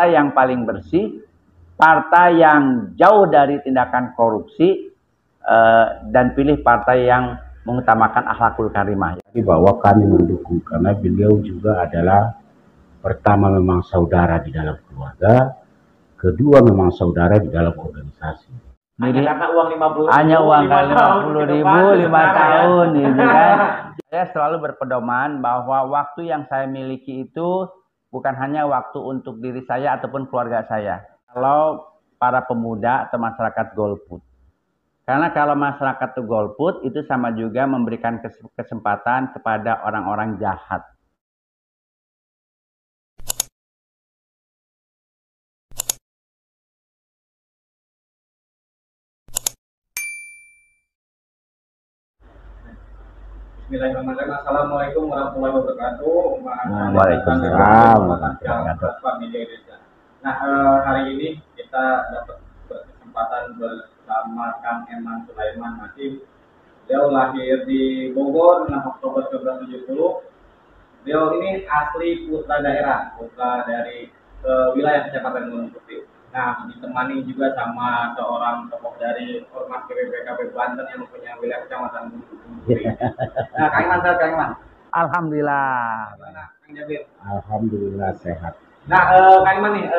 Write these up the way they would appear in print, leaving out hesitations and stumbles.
partai yang paling bersih, partai yang jauh dari tindakan korupsi, dan pilih partai yang mengutamakan akhlakul karimah. Jadi bahwa kami mendukung karena beliau juga adalah pertama memang saudara di dalam keluarga, kedua memang saudara di dalam organisasi. Jadi karena uang 50.000, hanya uang 50.000 5 tahun gitu kan. Saya selalu berpedoman bahwa waktu yang saya miliki itu bukan hanya waktu untuk diri saya ataupun keluarga saya. Kalau para pemuda atau masyarakat golput. Karena kalau masyarakat itu golput, itu sama juga memberikan kesempatan kepada orang-orang jahat. Bismillahirrahmanirrahim. Assalamualaikum warahmatullahi wabarakatuh. Waalaikumsalam. Nah, hari ini kita dapat berkesempatan bersama Kang Eman Sulaiman Nasim. Beliau lahir di Bogor 6 Oktober 1970. Beliau ini asli putra dari wilayah Kecamatan Gunung Putih. Nah, ditemani juga sama seorang tokoh dari Ormas PPKB Banten yang mempunyai wilayah Kecamatan Gunung Putih. Nah, Kang Iman, sehat Kang Iman? Alhamdulillah. Nah, Kang Jabir? Alhamdulillah sehat. Nah, Kang Iman nih,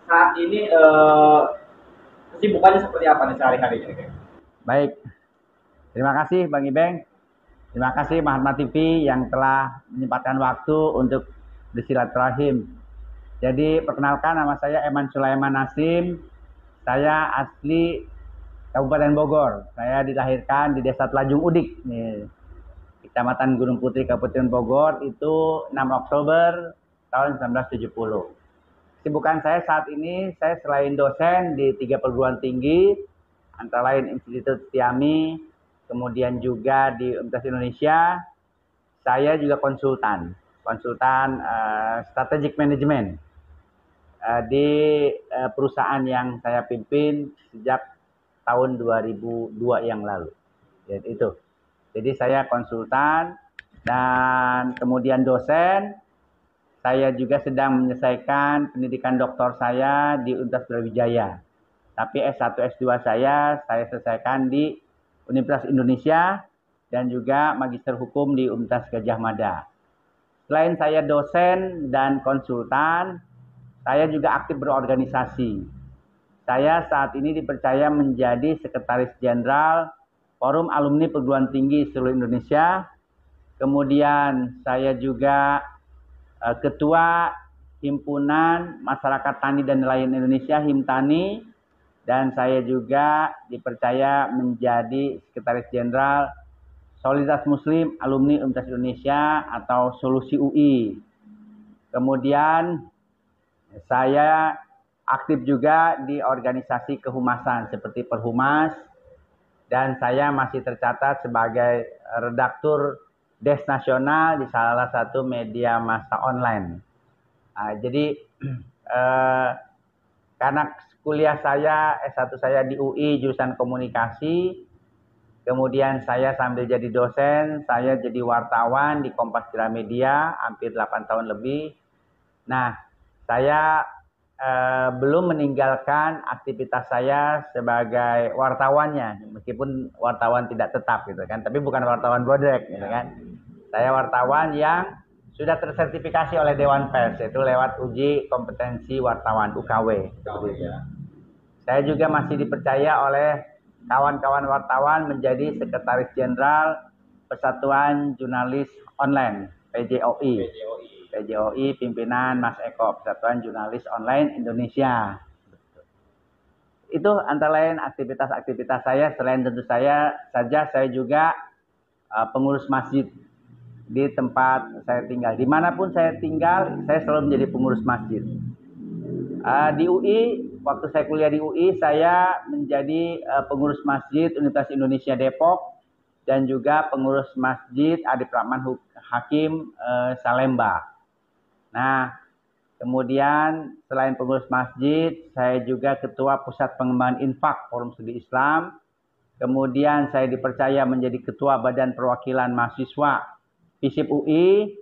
saat ini kesibukannya seperti apa nih sehari-hari ini? Baik, terima kasih Bang Ibeng. Terima kasih Mahatma TV yang telah menyempatkan waktu untuk bersilaturahim. Jadi perkenalkan, nama saya Eman Sulaiman Nasim. Saya asli Kabupaten Bogor. Saya dilahirkan di Desa Telajung Udik, nih, Kecamatan Gunung Putri, Kabupaten Bogor, itu 6 Oktober tahun 1970. Kesibukan saya saat ini, saya selain dosen di 3 perguruan tinggi, antara lain Institut Setiami, kemudian juga di Universitas Indonesia, saya juga konsultan strategic management di perusahaan yang saya pimpin sejak tahun 2002 yang lalu. Jadi saya konsultan dan kemudian dosen. Saya juga sedang menyelesaikan pendidikan doktor saya di Universitas Brawijaya. Tapi S1, S2 saya selesaikan di Universitas Indonesia dan juga Magister Hukum di Universitas Gadjah Mada. Selain saya dosen dan konsultan, saya juga aktif berorganisasi. Saya saat ini dipercaya menjadi Sekretaris Jenderal Forum Alumni Perguruan Tinggi seluruh Indonesia. Kemudian saya juga Ketua Himpunan Masyarakat Tani dan Nelayan Indonesia, Himtani. Dan saya juga dipercaya menjadi Sekretaris Jenderal Solidaritas Muslim Alumni Universitas Indonesia atau Solusi UI. Kemudian saya aktif juga di organisasi kehumasan seperti Perhumas, dan saya masih tercatat sebagai redaktur Des Nasional di salah satu media massa online. Jadi karena kuliah saya, S1 saya di UI jurusan komunikasi, kemudian saya sambil jadi dosen, saya jadi wartawan di Kompas Gramedia hampir 8 tahun lebih. Nah, saya belum meninggalkan aktivitas saya sebagai wartawannya, meskipun wartawan tidak tetap gitu kan, tapi bukan wartawan bodrek gitu kan. Saya wartawan yang sudah tersertifikasi oleh Dewan Pers, yaitu lewat uji kompetensi wartawan UKW. Saya juga masih dipercaya oleh kawan-kawan wartawan menjadi Sekretaris Jenderal Persatuan Jurnalis Online PJOI. PJOI pimpinan Mas Eko, Persatuan Jurnalis Online Indonesia. Itu antara lain aktivitas-aktivitas saya. Selain tentu saya juga pengurus masjid di tempat saya tinggal. Dimanapun saya tinggal, saya selalu menjadi pengurus masjid. Di UI, waktu saya kuliah di UI, saya menjadi pengurus masjid Universitas Indonesia Depok dan juga pengurus masjid Adip Rahman Hakim Salemba. Nah, kemudian selain pengurus masjid, saya juga ketua Pusat Pengembangan Infak Forum Studi Islam. Kemudian saya dipercaya menjadi ketua Badan Perwakilan Mahasiswa FISIP UI.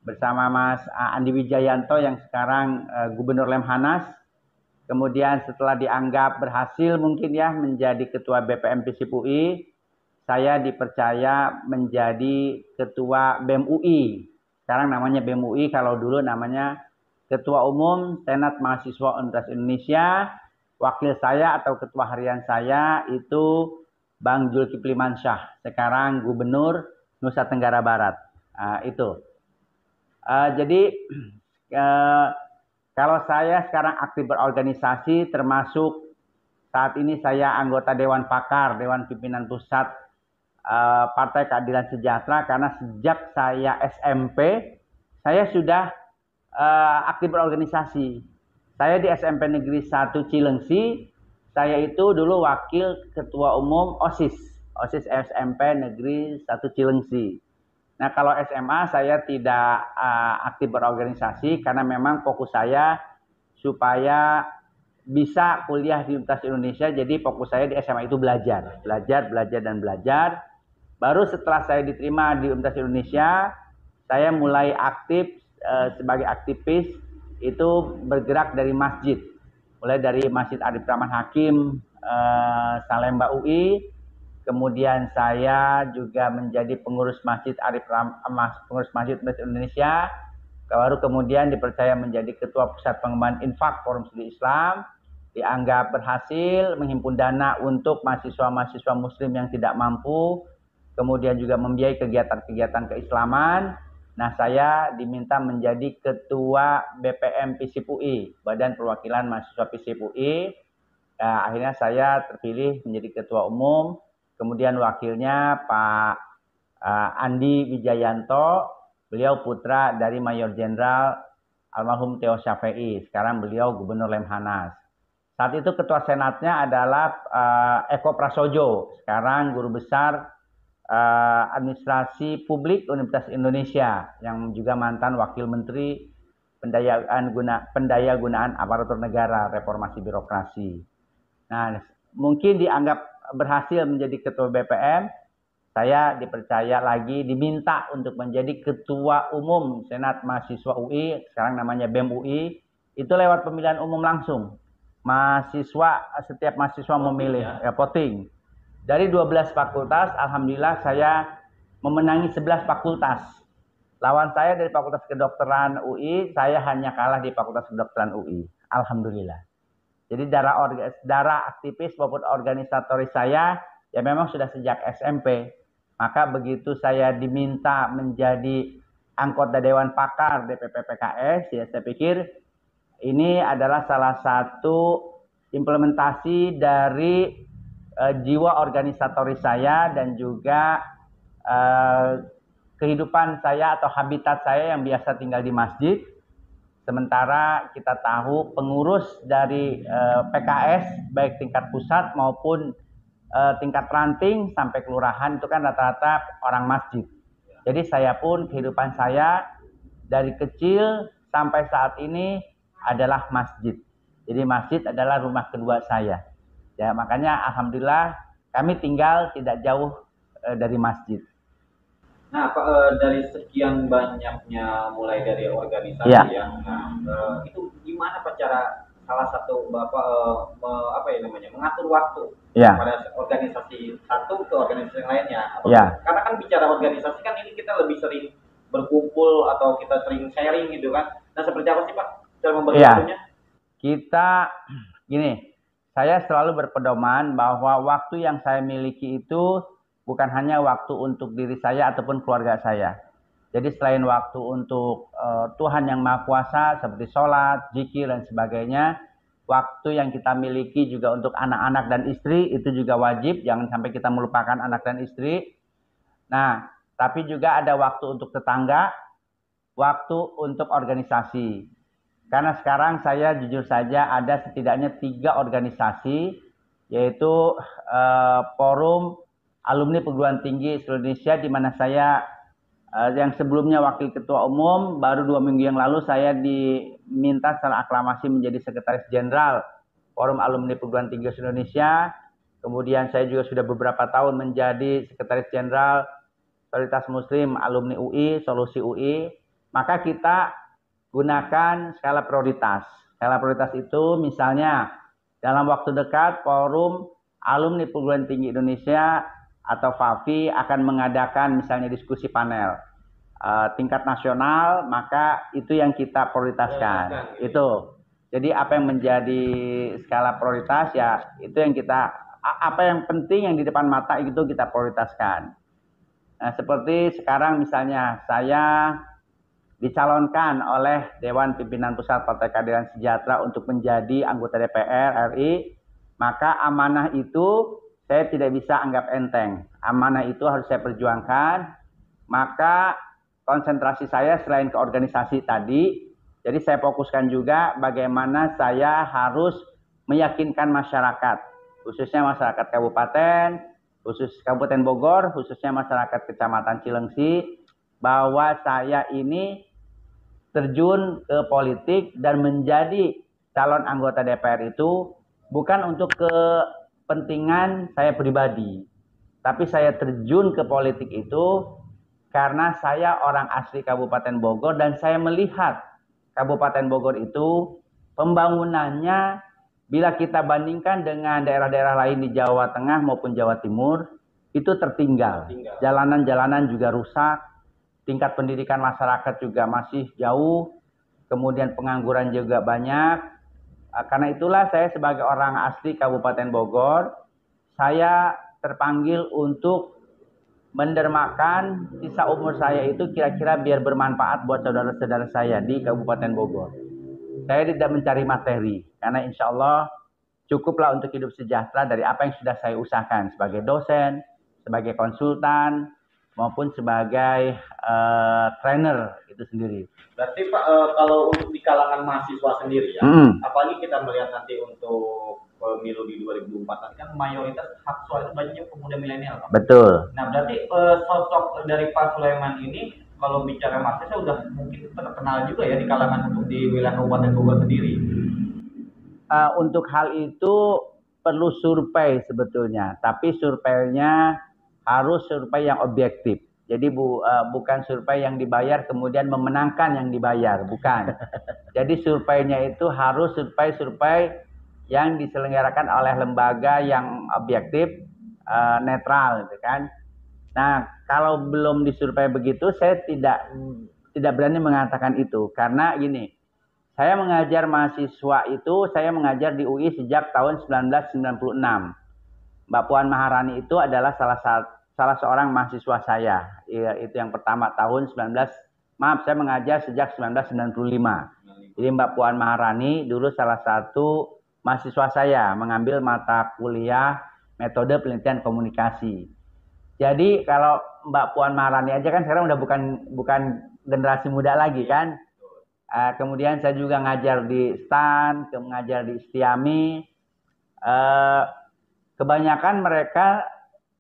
bersama Mas Andi Wijayanto yang sekarang Gubernur Lemhanas. Kemudian setelah dianggap berhasil mungkin ya menjadi Ketua BPM FISIP UI, saya dipercaya menjadi Ketua BEM UI. Sekarang namanya BEM UI, kalau dulu namanya Ketua Umum Senat Mahasiswa Universitas Indonesia. Wakil saya atau Ketua Harian saya itu Bang Zulkifli Mansyah, sekarang Gubernur Nusa Tenggara Barat. Itu. Jadi kalau saya sekarang aktif berorganisasi, termasuk saat ini saya anggota Dewan Pakar, Dewan Pimpinan Pusat Partai Keadilan Sejahtera, karena sejak saya SMP, saya sudah aktif berorganisasi. Saya di SMP Negeri 1 Cilengsi, saya itu dulu wakil ketua umum OSIS SMP Negeri 1 Cilengsi. Nah, kalau SMA saya tidak aktif berorganisasi karena memang fokus saya supaya bisa kuliah di Universitas Indonesia. Jadi fokus saya di SMA itu belajar. Baru setelah saya diterima di Universitas Indonesia, saya mulai aktif sebagai aktivis itu bergerak dari masjid. Mulai dari Masjid Arif Rahman Hakim Salemba UI. Kemudian saya juga menjadi pengurus Masjid Universitas Indonesia. Baru kemudian dipercaya menjadi Ketua Pusat Pengembangan Infak Forum Studi Islam. Dianggap berhasil menghimpun dana untuk mahasiswa-mahasiswa Muslim yang tidak mampu. Kemudian juga membiayai kegiatan-kegiatan keislaman. Nah, saya diminta menjadi Ketua BPM FISIP UI, Badan Perwakilan Mahasiswa FISIP UI. Nah, akhirnya saya terpilih menjadi Ketua Umum. Kemudian wakilnya Pak Andi Wijayanto, beliau putra dari Mayor Jenderal almarhum Theo Syafei. Sekarang beliau Gubernur Lemhanas. Saat itu ketua senatnya adalah Eko Prasojo, sekarang guru besar Administrasi Publik Universitas Indonesia, yang juga mantan Wakil Menteri Pendayagunaan Aparatur Negara, Reformasi Birokrasi. Nah, mungkin dianggap berhasil menjadi Ketua BPM, saya dipercaya lagi, diminta untuk menjadi Ketua Umum Senat Mahasiswa UI, sekarang namanya BEM UI, itu lewat pemilihan umum langsung. Setiap mahasiswa memilih, voting. Dari 12 fakultas, alhamdulillah saya memenangi 11 fakultas. Lawan saya dari Fakultas Kedokteran UI, saya hanya kalah di Fakultas Kedokteran UI. Alhamdulillah. Jadi darah aktivis maupun organisatoris saya ya memang sudah sejak SMP. Maka begitu saya diminta menjadi anggota Dewan Pakar DPP PKS, ya saya pikir ini adalah salah satu implementasi dari jiwa organisatoris saya dan juga kehidupan saya atau habitat saya yang biasa tinggal di masjid. Sementara kita tahu pengurus dari PKS baik tingkat pusat maupun tingkat ranting sampai kelurahan itu kan rata-rata orang masjid. Jadi saya pun kehidupan saya dari kecil sampai saat ini adalah masjid. Jadi masjid adalah rumah kedua saya. Ya, makanya alhamdulillah kami tinggal tidak jauh dari masjid. Nah, dari sekian banyaknya mulai dari organisasi itu gimana Pak cara salah satu Bapak mengatur waktu pada organisasi satu ke organisasi yang lainnya? Karena kan bicara organisasi kan ini kita lebih sering berkumpul atau kita sering sharing gitu kan. Nah, seperti apa sih Pak cara membagi waktunya? Kita gini, saya selalu berpedoman bahwa waktu yang saya miliki itu bukan hanya waktu untuk diri saya ataupun keluarga saya. Jadi selain waktu untuk Tuhan yang Maha Kuasa seperti sholat, zikir dan sebagainya, waktu yang kita miliki juga untuk anak-anak dan istri itu juga wajib. Jangan sampai kita melupakan anak dan istri. Nah, tapi juga ada waktu untuk tetangga, waktu untuk organisasi. Karena sekarang saya jujur saja ada setidaknya 3 organisasi, yaitu Forum Alumni Perguruan Tinggi Indonesia, di mana saya yang sebelumnya wakil ketua umum, baru 2 minggu yang lalu saya diminta secara aklamasi menjadi sekretaris jenderal Forum Alumni Perguruan Tinggi Indonesia. Kemudian saya juga sudah beberapa tahun menjadi sekretaris jenderal Solidaritas Muslim Alumni UI, Solusi UI. maka kita gunakan skala prioritas. Skala prioritas itu misalnya dalam waktu dekat Forum Alumni Perguruan Tinggi Indonesia atau FAFI akan mengadakan misalnya diskusi panel tingkat nasional, maka itu yang kita prioritaskan. Itu. Jadi apa yang menjadi skala prioritas ya itu yang kita, apa yang penting yang di depan mata itu kita prioritaskan. Nah, seperti sekarang misalnya saya dicalonkan oleh Dewan Pimpinan Pusat Partai Keadilan Sejahtera untuk menjadi anggota DPR RI, maka amanah itu saya tidak bisa anggap enteng. Amanah itu harus saya perjuangkan, maka konsentrasi saya selain ke organisasi tadi, jadi saya fokuskan juga bagaimana saya harus meyakinkan masyarakat, khususnya masyarakat kabupaten, khusus Kabupaten Bogor, khususnya masyarakat Kecamatan Cilengsi, bahwa saya ini terjun ke politik dan menjadi calon anggota DPR itu bukan untuk kepentingan saya pribadi, tapi saya terjun ke politik itu karena saya orang asli Kabupaten Bogor dan saya melihat Kabupaten Bogor itu pembangunannya bila kita bandingkan dengan daerah-daerah lain di Jawa Tengah maupun Jawa Timur itu tertinggal. Jalanan-jalanan juga rusak, tingkat pendidikan masyarakat juga masih jauh, kemudian pengangguran juga banyak. Karena itulah saya sebagai orang asli Kabupaten Bogor, saya terpanggil untuk mendermakan sisa umur saya itu kira-kira biar bermanfaat buat saudara-saudara saya di Kabupaten Bogor. Saya tidak mencari materi, karena insya Allah cukuplah untuk hidup sejahtera dari apa yang sudah saya usahakan sebagai dosen, sebagai konsultan, maupun sebagai trainer itu sendiri. Berarti Pak, kalau untuk di kalangan mahasiswa sendiri ya, apalagi kita melihat nanti untuk pemilu di 2024 nanti kan mayoritas hak suara itu banyaknya pemuda milenial Pak. Betul. Nah berarti sosok dari Pak Sulaiman ini kalau bicara mahasiswa udah mungkin terkenal juga ya di kalangan untuk di wilayah Kabupaten Bogor sendiri. Untuk hal itu perlu survei sebetulnya, tapi surveinya harus survei yang objektif. Jadi bukan survei yang dibayar kemudian memenangkan yang dibayar, bukan. Jadi surveinya itu harus survei yang diselenggarakan oleh lembaga yang objektif, netral, gitu kan. Nah, kalau belum disurvei begitu, saya tidak berani mengatakan itu, karena gini, saya mengajar mahasiswa itu, saya mengajar di UI sejak tahun 1996. Mbak Puan Maharani itu adalah salah seorang mahasiswa saya. Itu yang pertama tahun saya mengajar sejak 1995. Jadi Mbak Puan Maharani dulu salah satu mahasiswa saya mengambil mata kuliah metode penelitian komunikasi. Jadi kalau Mbak Puan Maharani aja kan sekarang udah bukan generasi muda lagi kan. Kemudian saya juga ngajar di STAN, mengajar di Istiami. Kebanyakan mereka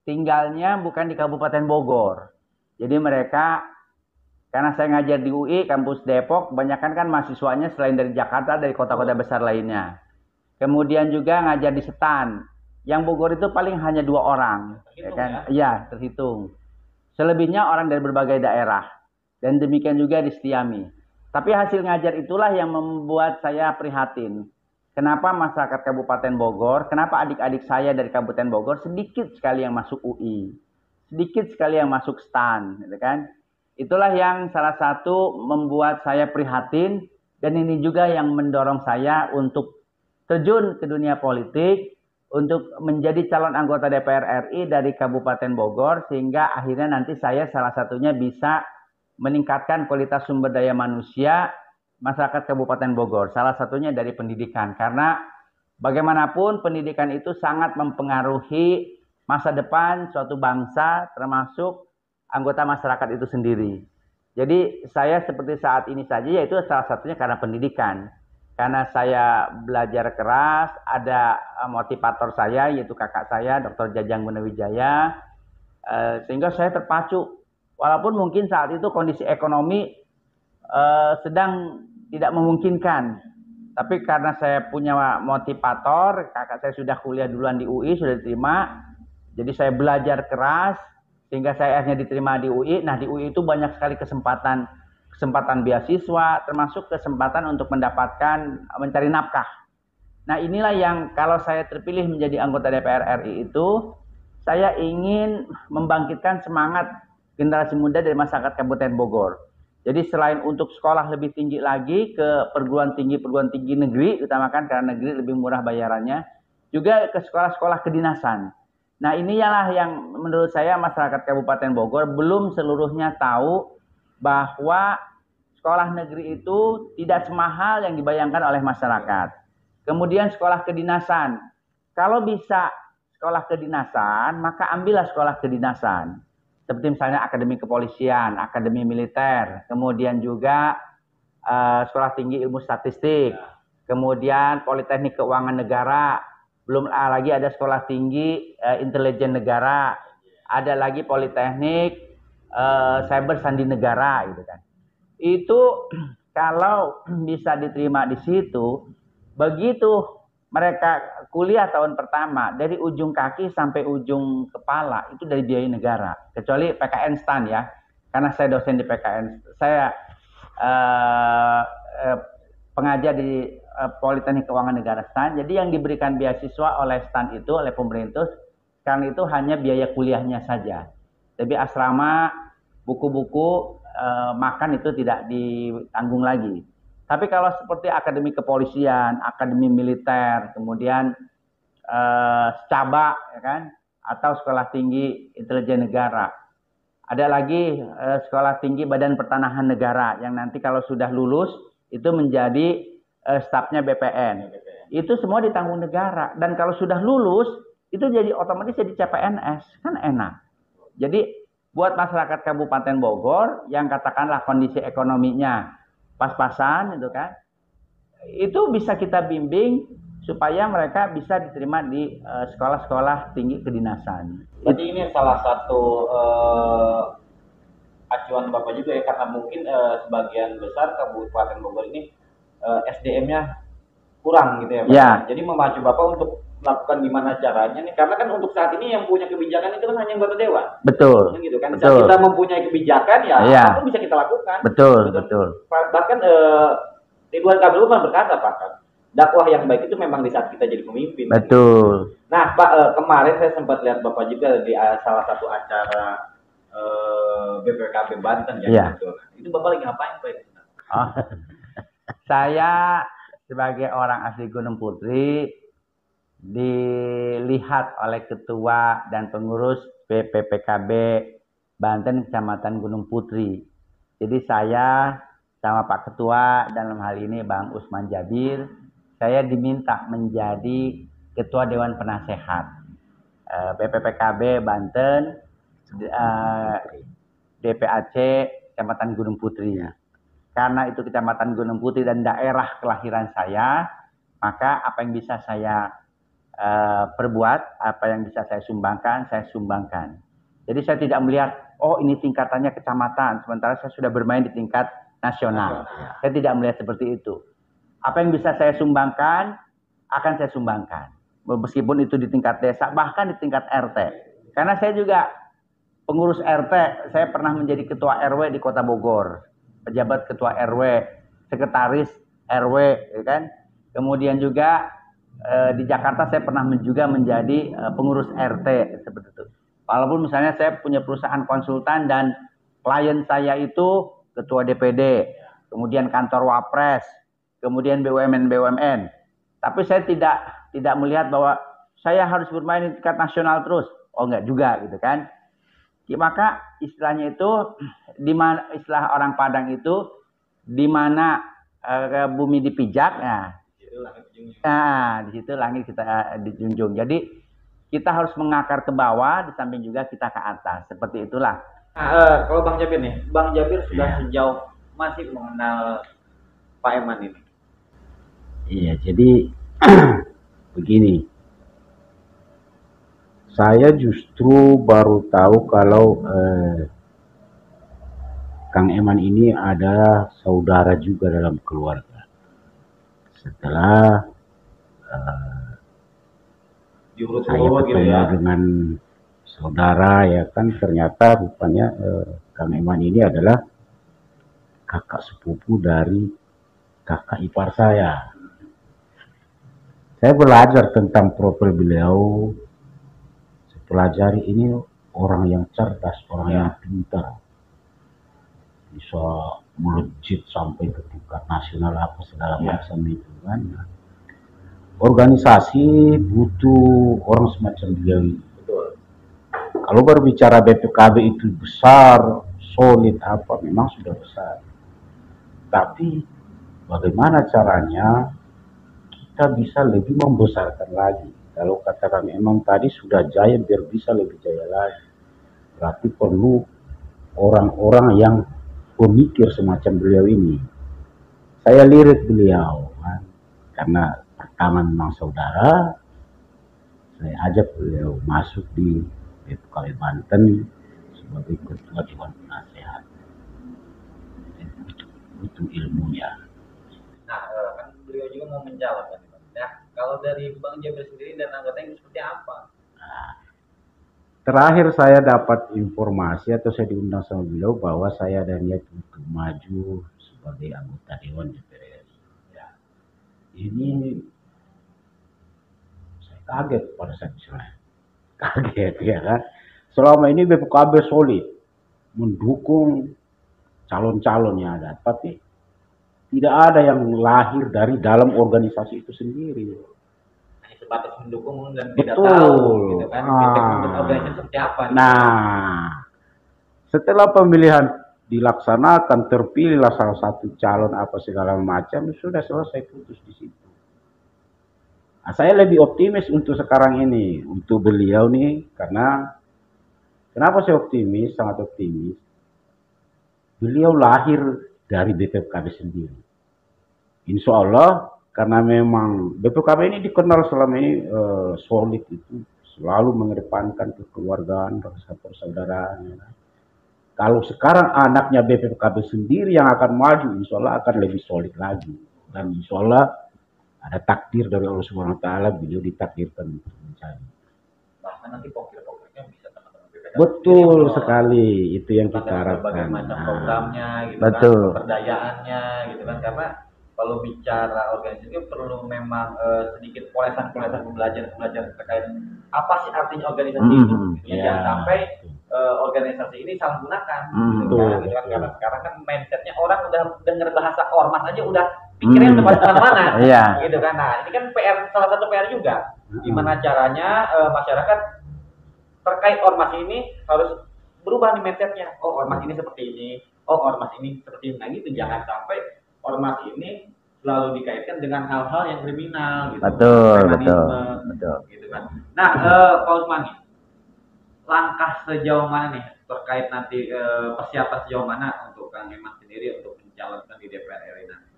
tinggalnya bukan di Kabupaten Bogor. Jadi mereka, karena saya ngajar di UI, kampus Depok, kebanyakan kan mahasiswanya selain dari Jakarta, dari kota-kota besar lainnya. Kemudian juga ngajar di STAN. Yang Bogor itu paling hanya 2 orang. Ya kan? Iya, terhitung. Selebihnya orang dari berbagai daerah. Dan demikian juga di Istiami. Tapi hasil ngajar itulah yang membuat saya prihatin. Kenapa masyarakat Kabupaten Bogor, kenapa adik-adik saya dari Kabupaten Bogor sedikit sekali yang masuk UI, sedikit sekali yang masuk STAN, gitu kan? Itulah yang salah satu membuat saya prihatin, dan ini juga yang mendorong saya untuk terjun ke dunia politik, untuk menjadi calon anggota DPR RI dari Kabupaten Bogor, sehingga akhirnya nanti saya salah satunya bisa meningkatkan kualitas sumber daya manusia masyarakat Kabupaten Bogor, salah satunya dari pendidikan, karena bagaimanapun pendidikan itu sangat mempengaruhi masa depan suatu bangsa, termasuk anggota masyarakat itu sendiri. Jadi saya seperti saat ini saja, yaitu salah satunya karena pendidikan, karena saya belajar keras, ada motivator saya yaitu kakak saya Dr. Jajang Gunawijaya, sehingga saya terpacu, walaupun mungkin saat itu kondisi ekonomi sedang tidak memungkinkan, tapi karena saya punya motivator, kakak saya sudah kuliah duluan di UI, sudah diterima, jadi saya belajar keras sehingga saya akhirnya diterima di UI. Nah, di UI itu banyak sekali kesempatan kesempatan beasiswa, termasuk kesempatan untuk mendapatkan mencari nafkah. Nah, inilah yang kalau saya terpilih menjadi anggota DPR RI itu, saya ingin membangkitkan semangat generasi muda dari masyarakat Kabupaten Bogor. Jadi selain untuk sekolah lebih tinggi lagi ke perguruan tinggi negeri, utamakan karena negeri lebih murah bayarannya, juga ke sekolah-sekolah kedinasan. Nah, inilah yang menurut saya masyarakat Kabupaten Bogor belum seluruhnya tahu bahwa sekolah negeri itu tidak semahal yang dibayangkan oleh masyarakat. Kemudian sekolah kedinasan. Kalau bisa sekolah kedinasan, maka ambillah sekolah kedinasan. Seperti misalnya Akademi Kepolisian, Akademi Militer, kemudian juga Sekolah Tinggi Ilmu Statistik, kemudian Politeknik Keuangan Negara, belum lagi ada Sekolah Tinggi Intelijen Negara, ada lagi Politeknik Cyber Sandi Negara, gitu kan. Itu kalau bisa diterima di situ, begitu mereka kuliah tahun pertama, dari ujung kaki sampai ujung kepala, itu dari biaya negara. Kecuali PKN STAN ya, karena saya dosen di PKN. Saya pengajar di Politeknik Keuangan Negara STAN. Jadi yang diberikan beasiswa oleh STAN itu, oleh pemerintah, sekarang itu hanya biaya kuliahnya saja. Tapi asrama, buku-buku, makan itu tidak ditanggung lagi. Tapi kalau seperti Akademi Kepolisian, Akademi Militer, kemudian Secaba, ya kan, atau Sekolah Tinggi Intelijen Negara, ada lagi Sekolah Tinggi Badan Pertanahan Negara yang nanti kalau sudah lulus itu menjadi stafnya BPN. Itu semua ditanggung negara. Dan kalau sudah lulus itu jadi otomatis jadi CPNS, kan enak. Jadi buat masyarakat Kabupaten Bogor yang katakanlah kondisi ekonominya pas-pasan itu kan, itu bisa kita bimbing supaya mereka bisa diterima di sekolah-sekolah tinggi kedinasan. Jadi ini salah satu acuan Bapak juga ya, karena mungkin sebagian besar Kabupaten Bogor ini SDM-nya kurang gitu ya Pak. Ya. Jadi memacu Bapak untuk melakukan gimana caranya nih, karena kan untuk saat ini yang punya kebijakan itu kan hanya anggota dewan. Betul. Gitu kan. Betul. Saat kita mempunyai kebijakan ya, apapun bisa kita lakukan. Betul, betul. Bahkan Ridwan Kamil kan berkata Pak, kan, dakwah yang baik itu memang di saat kita jadi pemimpin. Betul. Nah Pak, kemarin saya sempat lihat Bapak juga di salah satu acara BPKB Banten ya. Gitu. Itu Bapak lagi ngapain Pak? Oh, saya sebagai orang asli Gunung Putri dilihat oleh ketua dan pengurus BPPKB Banten Kecamatan Gunung Putri. Jadi saya sama Pak Ketua dalam hal ini Bang Usman Jabir, saya diminta menjadi Ketua Dewan Penasehat BPPKB Banten DPAC Kecamatan Gunung Putri. Karena itu Kecamatan Gunung Putri dan daerah kelahiran saya, maka apa yang bisa saya perbuat, apa yang bisa saya sumbangkan, saya sumbangkan. Jadi saya tidak melihat, oh ini tingkatannya kecamatan, sementara saya sudah bermain di tingkat nasional. Saya tidak melihat seperti itu. Apa yang bisa saya sumbangkan, akan saya sumbangkan. Meskipun itu di tingkat desa, bahkan di tingkat RT. Karena saya juga pengurus RT, saya pernah menjadi ketua RW di Kota Bogor, pejabat ketua RW, sekretaris RW, ya kan? Kemudian juga di Jakarta saya pernah juga menjadi pengurus RT seperti itu. Walaupun misalnya saya punya perusahaan konsultan dan klien saya itu ketua DPD, kemudian kantor Wapres, kemudian BUMN. Tapi saya tidak melihat bahwa saya harus bermain di tingkat nasional terus. Oh enggak juga gitu kan. Maka istilahnya itu di mana istilah orang Padang itu di mana bumi dipijak ya. Nah, di situ langit kita dijunjung. Jadi kita harus mengakar ke bawah, di samping juga kita ke atas. Seperti itulah. Nah, kalau Bang Jabir nih, Bang Jabir sudah sejauh masih mengenal Pak Eman ini. Iya, jadi begini. Saya justru baru tahu kalau Kang Eman ini ada saudara juga dalam keluarga. Setelah saya ketemu dengan saudara ya kan, ternyata rupanya Kang Eman ini adalah kakak sepupu dari kakak ipar saya. Saya belajar tentang profil beliau, saya pelajari ini orang yang cerdas, orang yang pintar, bisa melejit sampai ke tingkat nasional apa segala macam itu kan. Organisasi butuh orang semacam beliau. Kalau berbicara BPKB itu besar, solid apa, memang sudah besar. Tapi bagaimana caranya kita bisa lebih membesarkan lagi? Kalau katakan memang tadi sudah jaya, biar bisa lebih jaya lagi. Berarti perlu orang-orang yang pemikir semacam beliau ini. Saya lirik beliau, kan? Karena pertama memang saudara, saya ajak beliau masuk di BPKB Banten sebagai ketua Dewan Penasehat. Butuh ilmunya. Nah, kan beliau juga mau menjawab kan. Nah, kalau dari Bang Jaber sendiri dan anggotanya seperti apa? Nah, terakhir saya dapat informasi atau saya diundang sama beliau bahwa saya dan dia untuk maju sebagai anggota Dewan DPR RI. Ya. Ini saya kaget pada saat itu. Kaget ya kan. Selama ini BPKB solid mendukung calon-calon yang ada, tapi tidak ada yang lahir dari dalam organisasi itu sendiri. Hanya sebatas mendukung dan Betul. tidak tahu gitu kan. Organisasi seperti apa? Nah, setelah pemilihan dilaksanakan, terpilihlah salah satu calon apa segala macam, sudah selesai, putus di situ. Nah, saya lebih optimis untuk sekarang ini, untuk beliau nih, karena kenapa saya optimis, sangat optimis. Beliau lahir dari BPKB sendiri. Insya Allah, karena memang BPKB ini dikenal selama ini solid itu, selalu mengedepankan kekeluargaan, rasa persaudaraan. Ya. Kalau sekarang anaknya BPKB sendiri yang akan maju, insya Allah akan lebih solid lagi. Dan insya Allah ada takdir dari Allah Subhanahu Wa Taala, beliau ditakdirkan untuk mencari. Bahkan nanti pokok-pokoknya bisa teman-teman BPKB. Betul sekali, itu yang kita harapkan. Macam programnya, gitu betul. Kan, perdayaannya, gitu kan, karena kalau bicara organisasi itu perlu memang sedikit polesan-polesan pembelajaran terkait apa sih artinya organisasi itu. Jangan sampai organisasi ini salah gunakan. Gitu kan, karena sekarang kan mindsetnya orang udah dengar bahasa ormas aja udah pikirnya udah pada kemana-mana. Gitu kan. Nah, ini kan PR, salah satu PR juga. Gimana caranya masyarakat terkait ormas ini harus berubah nih mindsetnya. Oh, ormas ini seperti ini. Oh, ormas ini seperti ini. Nah, gitu. Jangan sampai ormas ini selalu dikaitkan dengan hal-hal yang kriminal. Gitu. Betul. Gitu kan. Nah, Pak Usman, langkah sejauh mana nih terkait nanti persiapan sejauh mana untuk Kang Eman sendiri untuk mencalonkan di DPR RI nanti?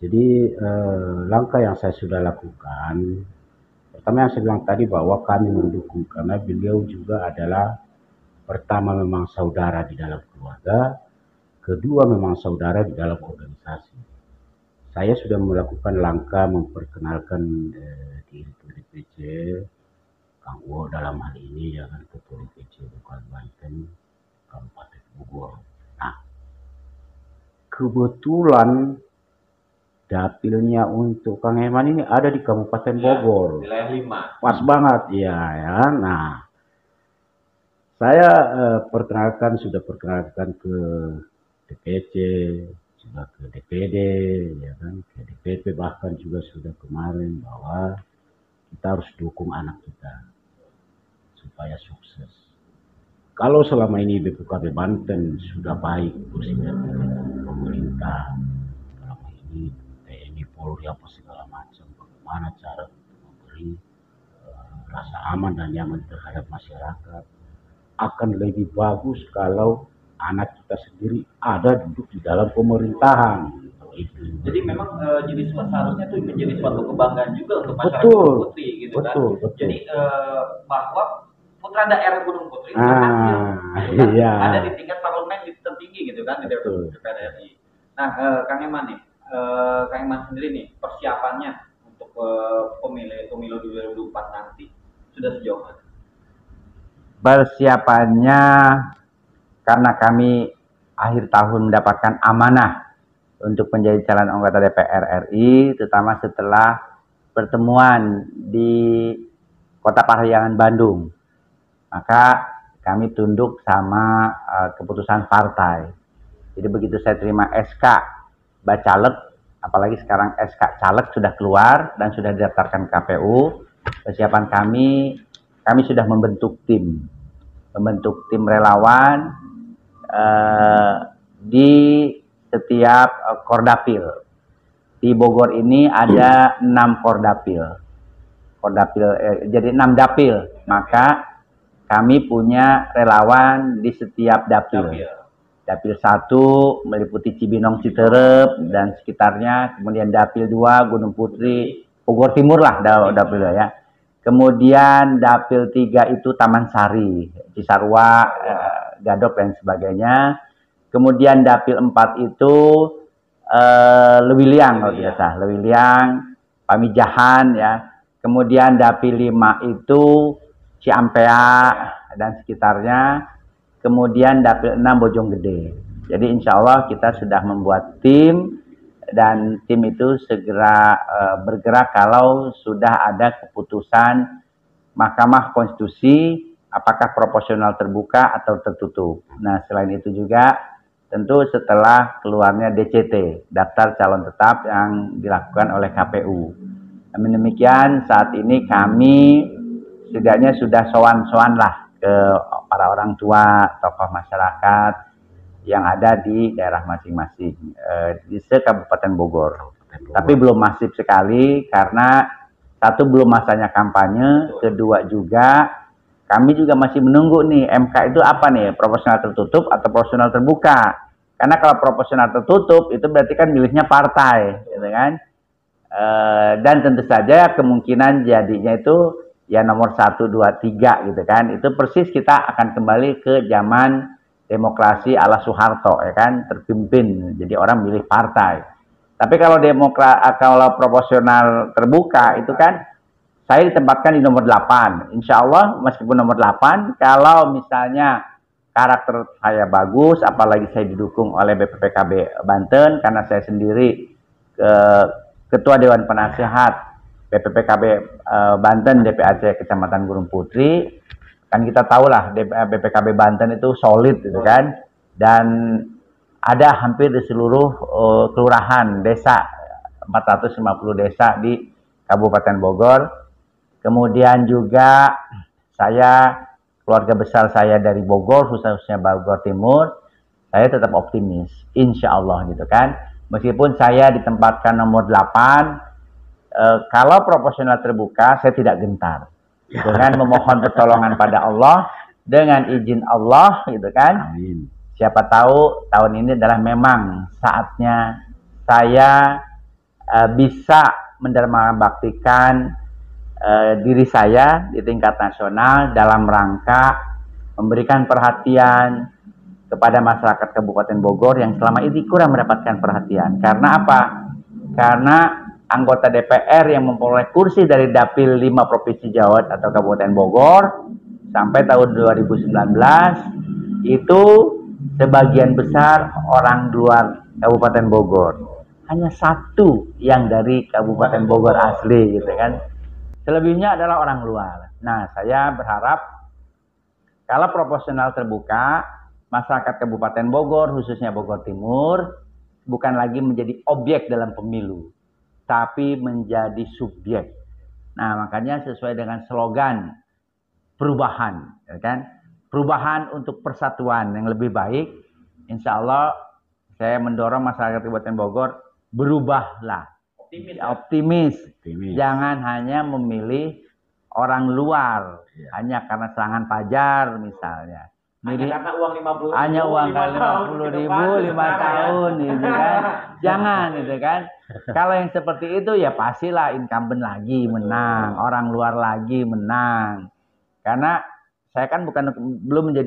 Jadi langkah yang saya sudah lakukan, pertama yang saya bilang tadi bahwa kami mendukung karena beliau juga adalah pertama memang saudara di dalam keluarga, kedua memang saudara di dalam organisasi. Saya sudah melakukan langkah memperkenalkan diri ke DPC, Kang Uwo dalam hal ini ya kan, Ketua DPC Bukan Banten, Kabupaten Bogor. Nah, kebetulan dapilnya untuk Kang Eman ini ada di Kabupaten Bogor. Wilayah 5. Pas banget, ya. Nah, saya sudah perkenalkan ke DPC, juga ke DPD, ya kan, ke DPP, bahkan juga sudah kemarin bahwa kita harus dukung anak kita supaya sukses. Kalau selama ini BPKB Banten sudah baik bersinergi dengan pemerintah, selama ini TNI Polri apa segala macam, bagaimana cara untuk memberi rasa aman dan nyaman terhadap masyarakat, akan lebih bagus kalau anak kita sendiri ada duduk di dalam pemerintahan. Jadi memang jadi seharusnya itu menjadi suatu kebanggaan juga untuk masyarakat Putri, gitu kan. Jadi bahwa putra daerah Gunung Putri ada di tingkat parlemen tertinggi gitu kan di DPR RI. Nah, Kang Eman nih, Kang Eman sendiri nih persiapannya untuk pemilu 2024 nanti sudah sejauh mana? Persiapannya karena kami akhir tahun mendapatkan amanah untuk menjadi calon anggota DPR RI, terutama setelah pertemuan di Kota Parahyangan Bandung. Maka kami tunduk sama keputusan partai. Jadi begitu saya terima SK Bacaleg, apalagi sekarang SK Caleg sudah keluar dan sudah didaftarkan KPU, persiapan kami sudah membentuk tim relawan di setiap Kordapil. Di Bogor ini ada 6 Kordapil. Jadi 6 dapil. Maka kami punya relawan di setiap dapil. Dapil 1 meliputi Cibinong, Citerep dan sekitarnya. Kemudian dapil 2 Gunung Putri, Bogor Timur lah dapil ya. Kemudian dapil 3 itu Taman Sari, Cisarua, Gadok dan sebagainya. Kemudian dapil 4 itu Lewiliang kalau tidak salah, Lewiliang, Pamijahan ya. Kemudian dapil 5 itu Ciampea dan sekitarnya. Kemudian dapil 6 Bojonggede. Jadi insya Allah kita sudah membuat tim dan tim itu segera bergerak kalau sudah ada keputusan Mahkamah Konstitusi apakah proporsional terbuka atau tertutup. Nah, selain itu juga tentu setelah keluarnya DCT, daftar calon tetap yang dilakukan oleh KPU. Namun demikian saat ini kami setidaknya sudah sowan-sowan lah ke para orang tua, tokoh masyarakat yang ada di daerah masing-masing di Kabupaten Bogor. Tapi belum masif sekali karena satu belum masanya kampanye, kedua juga kami juga masih menunggu nih MK itu apa nih, proporsional tertutup atau proporsional terbuka. Karena kalau proporsional tertutup itu berarti kan milihnya partai, gitu kan? Dan tentu saja kemungkinan jadinya itu ya nomor 1, 2, 3 gitu kan. Itu persis kita akan kembali ke zaman demokrasi ala Soeharto ya kan, terpimpin. Jadi orang milih partai. Tapi kalau kalau proporsional terbuka itu kan saya ditempatkan di nomor 8. Insya Allah meskipun nomor 8, kalau misalnya karakter saya bagus, apalagi saya didukung oleh BPPKB Banten, karena saya sendiri Ketua Dewan Penasehat BPPKB Banten, DPAC Kecamatan Gunung Putri, kan kita tahu lah BPKB Banten itu solid gitu kan, dan ada hampir di seluruh kelurahan, desa, 450 desa di Kabupaten Bogor. Kemudian juga saya, keluarga besar saya dari Bogor, khususnya Bogor Timur, saya tetap optimis, insya Allah gitu kan. Meskipun saya ditempatkan nomor 8, kalau proporsional terbuka, saya tidak gentar. Dengan memohon pertolongan pada Allah, dengan izin Allah gitu kan. Amin. Siapa tahu tahun ini adalah memang saatnya saya bisa mendermabaktikan diri saya di tingkat nasional dalam rangka memberikan perhatian kepada masyarakat Kabupaten Bogor yang selama ini kurang mendapatkan perhatian. Karena apa? Karena anggota DPR yang memperoleh kursi dari Dapil 5 Provinsi Jawa atau Kabupaten Bogor sampai tahun 2019 itu sebagian besar orang luar Kabupaten Bogor. Hanya 1 yang dari Kabupaten Bogor asli gitu kan. Selebihnya adalah orang luar. Nah, saya berharap kalau proporsional terbuka, masyarakat Kabupaten Bogor, khususnya Bogor Timur, bukan lagi menjadi objek dalam pemilu, tapi menjadi subjek. Nah, makanya sesuai dengan slogan perubahan, ya kan? Perubahan untuk persatuan yang lebih baik. Insya Allah, saya mendorong masyarakat Kabupaten Bogor berubahlah. Optimis. Jangan hanya memilih orang luar hanya karena serangan pajar misalnya. Hanya karena uang 50.000. Hanya uang 50.000 5 tahun gitu kan. Jangan gitu kan. Kalau yang seperti itu ya pastilah incumbent lagi menang, orang luar lagi menang. Karena saya kan belum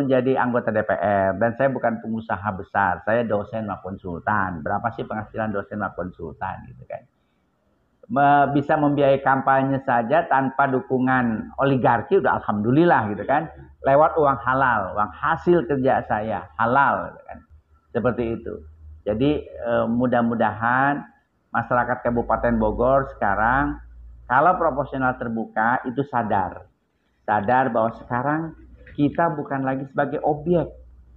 menjadi anggota DPR dan saya bukan pengusaha besar. Saya dosen sama konsultan. Berapa sih penghasilan dosen sama konsultan gitu kan? bisa membiayai kampanye saja tanpa dukungan oligarki, udah alhamdulillah gitu kan. Lewat uang halal, uang hasil kerja saya halal gitu kan. Seperti itu. Jadi mudah-mudahan masyarakat Kabupaten Bogor sekarang kalau proporsional terbuka itu sadar bahwa sekarang kita bukan lagi sebagai objek,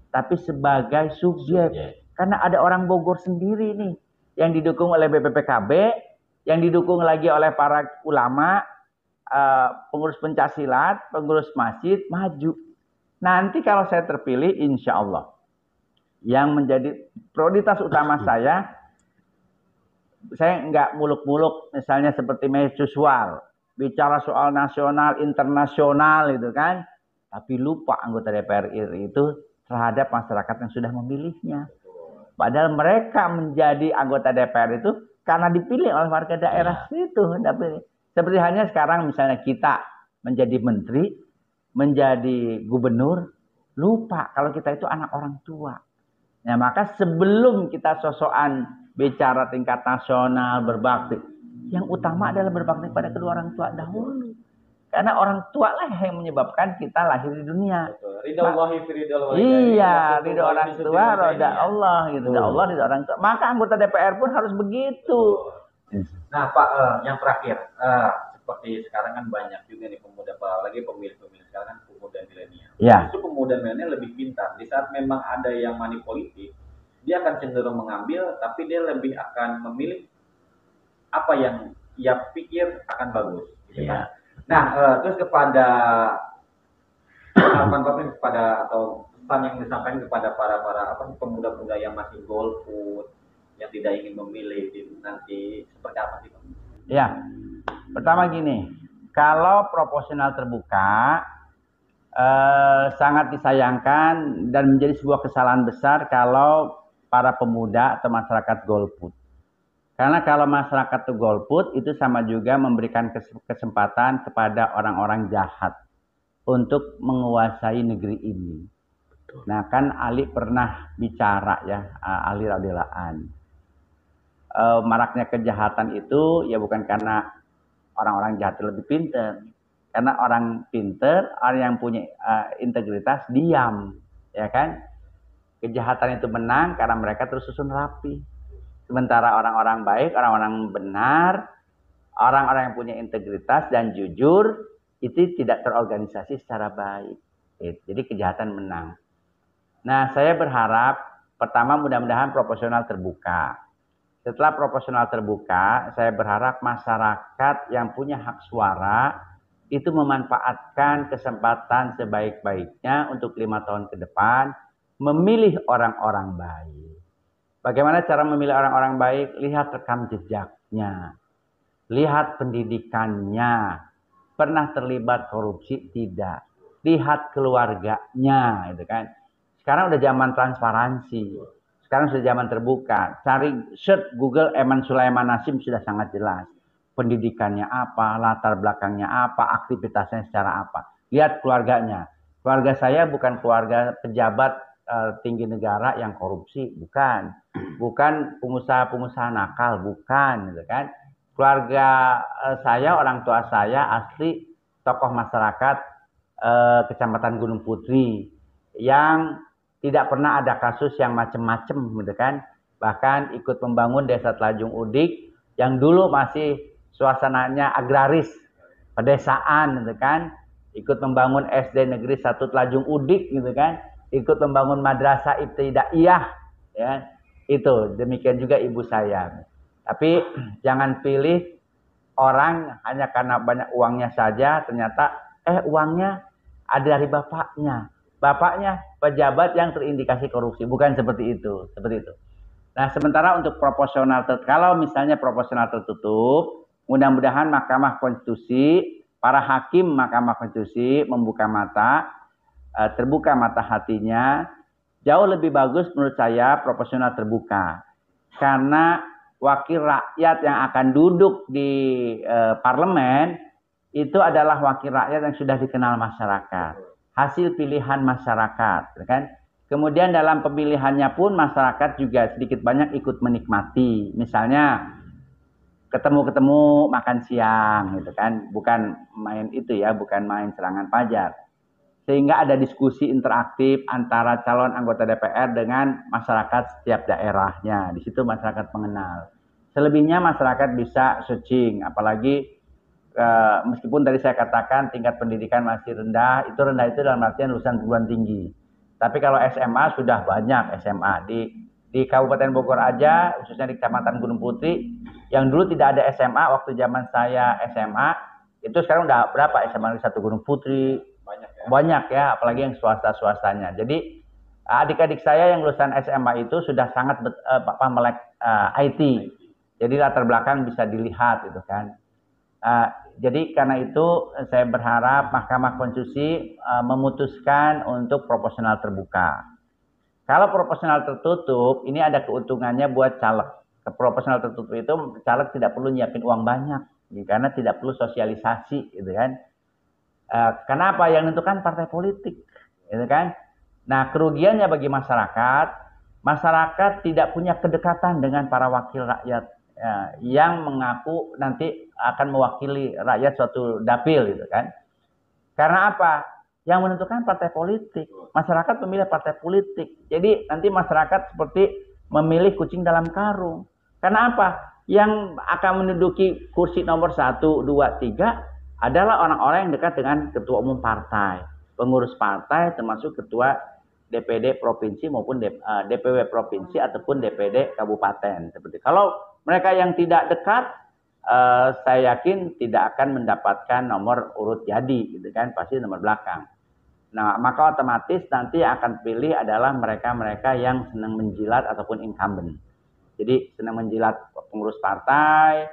tapi sebagai subjek. Karena ada orang Bogor sendiri nih yang didukung oleh BPPKB, yang didukung lagi oleh para ulama, pengurus pencaksilat, pengurus masjid, maju. Nanti kalau saya terpilih, insya Allah yang menjadi prioritas utama saya nggak muluk-muluk, misalnya seperti mercusual, bicara soal nasional, internasional itu kan, tapi lupa anggota DPR RI itu terhadap masyarakat yang sudah memilihnya. Padahal mereka menjadi anggota DPR itu karena dipilih oleh warga daerah situ. Seperti hanya sekarang misalnya kita menjadi menteri, menjadi gubernur, lupa kalau kita itu anak orang tua. Nah, maka sebelum kita sosokan bicara tingkat nasional berbakti, yang utama adalah berbakti pada kedua orang tua dahulu. Karena orang tua lah yang menyebabkan kita lahir di dunia. Iya, ridho orang tua, roda Allah gitu. Allah ridho orang tua. Maka anggota DPR pun harus begitu. Nah, Pak, yang terakhir, seperti sekarang kan banyak juga nih pemuda, apalagi pemilih-pemilih sekarang kan pemuda milenial. Ya. Justru pemuda milenial lebih pintar. Di saat memang ada yang money politik, dia akan cenderung mengambil, tapi dia lebih akan memilih apa yang ia pikir akan bagus. Gitu kan? Nah, terus kepada harapan Bapak kepada atau pesan yang disampaikan kepada para pemuda-pemuda yang masih golput, yang tidak ingin memilih nanti seperti apa sih Pak? Ya, pertama gini, kalau proporsional terbuka sangat disayangkan dan menjadi sebuah kesalahan besar kalau para pemuda atau masyarakat golput. Karena kalau masyarakat itu golput, itu sama juga memberikan kesempatan kepada orang-orang jahat untuk menguasai negeri ini. Betul. Nah, kan Ali pernah bicara ya, Ali Radhiallahu. Maraknya kejahatan itu ya bukan karena orang-orang jahat lebih pintar. Karena orang pintar, orang yang punya integritas diam, ya kan? Kejahatan itu menang karena mereka tersusun rapi. Sementara orang-orang baik, orang-orang benar, orang-orang yang punya integritas dan jujur, itu tidak terorganisasi secara baik. Jadi kejahatan menang. Nah, saya berharap, pertama mudah-mudahan proporsional terbuka. Setelah proporsional terbuka, saya berharap masyarakat yang punya hak suara, itu memanfaatkan kesempatan sebaik-baiknya untuk 5 tahun ke depan, memilih orang-orang baik. Bagaimana cara memilih orang-orang baik? Lihat rekam jejaknya. Lihat pendidikannya. Pernah terlibat korupsi? Tidak. Lihat keluarganya. Gitu kan. Sekarang udah zaman transparansi. Sekarang sudah zaman terbuka. Cari search Google Eman Sulaiman Nasim sudah sangat jelas. Pendidikannya apa, latar belakangnya apa, aktivitasnya secara apa. Lihat keluarganya. Keluarga saya bukan keluarga pejabat tinggi negara yang korupsi, bukan pengusaha-pengusaha nakal, bukan gitu kan. Keluarga saya, orang tua saya asli tokoh masyarakat Kecamatan Gunung Putri yang tidak pernah ada kasus yang macem-macem gitu kan. Bahkan ikut membangun Desa Telajung Udik yang dulu masih suasananya agraris, pedesaan gitu kan. Ikut membangun SD Negeri 1 Telajung Udik gitu kan. Ikut membangun madrasah ibtidaiyah, ya itu demikian juga ibu saya. Tapi jangan pilih orang hanya karena banyak uangnya saja, ternyata uangnya ada dari bapaknya pejabat yang terindikasi korupsi, bukan seperti itu, Nah, sementara untuk proporsional, kalau misalnya proporsional tertutup, mudah-mudahan Mahkamah Konstitusi, para hakim Mahkamah Konstitusi membuka mata. Terbuka mata hatinya, jauh lebih bagus menurut saya proporsional terbuka. Karena wakil rakyat yang akan duduk di parlemen itu adalah wakil rakyat yang sudah dikenal masyarakat. Hasil pilihan masyarakat, kan? Kemudian dalam pemilihannya pun masyarakat juga sedikit banyak ikut menikmati. Misalnya ketemu makan siang gitu kan, bukan main itu ya, bukan main serangan fajar. Sehingga ada diskusi interaktif antara calon anggota DPR dengan masyarakat setiap daerahnya. Di situ masyarakat mengenal. Selebihnya masyarakat bisa searching, apalagi meskipun tadi saya katakan tingkat pendidikan masih rendah itu dalam artian lulusan perguruan tinggi. Tapi kalau SMA sudah banyak SMA di Kabupaten Bogor aja, khususnya di Kecamatan Gunung Putri, yang dulu tidak ada SMA waktu zaman saya SMA, itu sekarang udah berapa SMA di satu Gunung Putri? Banyak ya, apalagi yang swasta-swastanya. Jadi adik-adik saya yang lulusan SMA itu sudah sangat melek IT. Jadi latar belakang bisa dilihat gitu kan. Jadi karena itu saya berharap Mahkamah Konstitusi memutuskan untuk proporsional terbuka. Kalau proporsional tertutup, ini ada keuntungannya buat caleg. Proporsional tertutup itu caleg tidak perlu nyiapin uang banyak, karena tidak perlu sosialisasi, gitu kan. Kenapa? Yang menentukan partai politik, gitu kan. Nah, kerugiannya bagi masyarakat tidak punya kedekatan dengan para wakil rakyat yang mengaku nanti akan mewakili rakyat suatu dapil gitu kan. Karena apa? Yang menentukan partai politik. Masyarakat memilih partai politik. Jadi nanti masyarakat seperti memilih kucing dalam karung. Karena apa? Yang akan menduduki kursi nomor 1, 2, 3 adalah orang-orang yang dekat dengan ketua umum partai, pengurus partai termasuk ketua DPD provinsi maupun DPW provinsi ataupun DPD kabupaten. Seperti kalau mereka yang tidak dekat, saya yakin tidak akan mendapatkan nomor urut jadi, gitu kan, pasti nomor belakang. Nah, maka otomatis nanti akan pilih adalah mereka-mereka yang senang menjilat ataupun incumbent. Jadi senang menjilat pengurus partai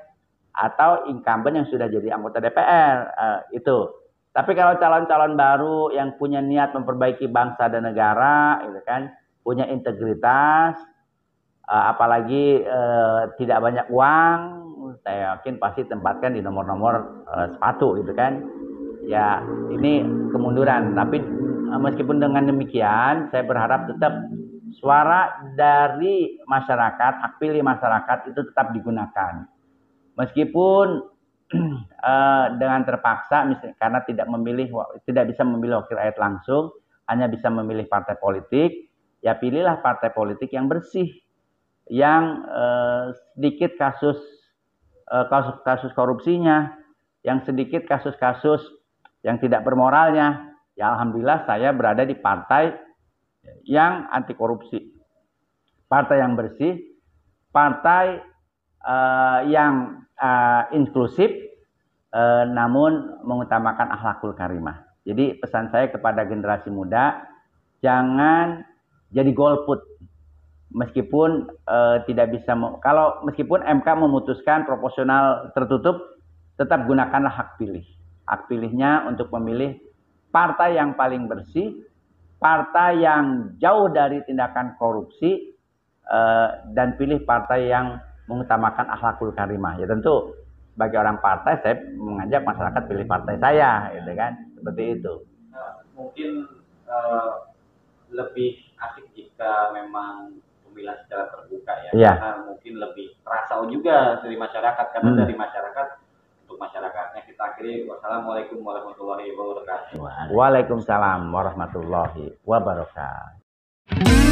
atau incumbent yang sudah jadi anggota DPR itu. Tapi kalau calon-calon baru yang punya niat memperbaiki bangsa dan negara, gitu kan, punya integritas, apalagi tidak banyak uang, saya yakin pasti tempatkan di nomor-nomor sepatu, gitu kan. Ya, ini kemunduran. Tapi meskipun dengan demikian, saya berharap tetap suara dari masyarakat, hak pilih masyarakat itu tetap digunakan. Meskipun dengan terpaksa karena tidak bisa memilih wakil rakyat langsung, hanya bisa memilih partai politik, ya pilihlah partai politik yang bersih, yang sedikit kasus korupsinya, yang sedikit kasus-kasus yang tidak bermoralnya. Ya alhamdulillah saya berada di partai yang anti korupsi, partai yang bersih, partai yang inklusif, namun mengutamakan akhlakul karimah. Jadi pesan saya kepada generasi muda, jangan jadi golput. Meskipun tidak bisa, meskipun MK memutuskan proporsional tertutup, tetap gunakanlah hak pilih. Hak pilihnya untuk memilih partai yang paling bersih, partai yang jauh dari tindakan korupsi, dan pilih partai yang mengutamakan akhlakul karimah. Ya tentu sebagai orang partai saya mengajak masyarakat pilih partai saya, gitu kan, seperti itu. Mungkin lebih asik jika memang pemilihan secara terbuka ya, karena mungkin lebih terasa juga dari masyarakat, karena dari masyarakat untuk masyarakatnya. Kita akhiri, wassalamualaikum warahmatullahi wabarakatuh. Waalaikumsalam warahmatullahi wabarakatuh.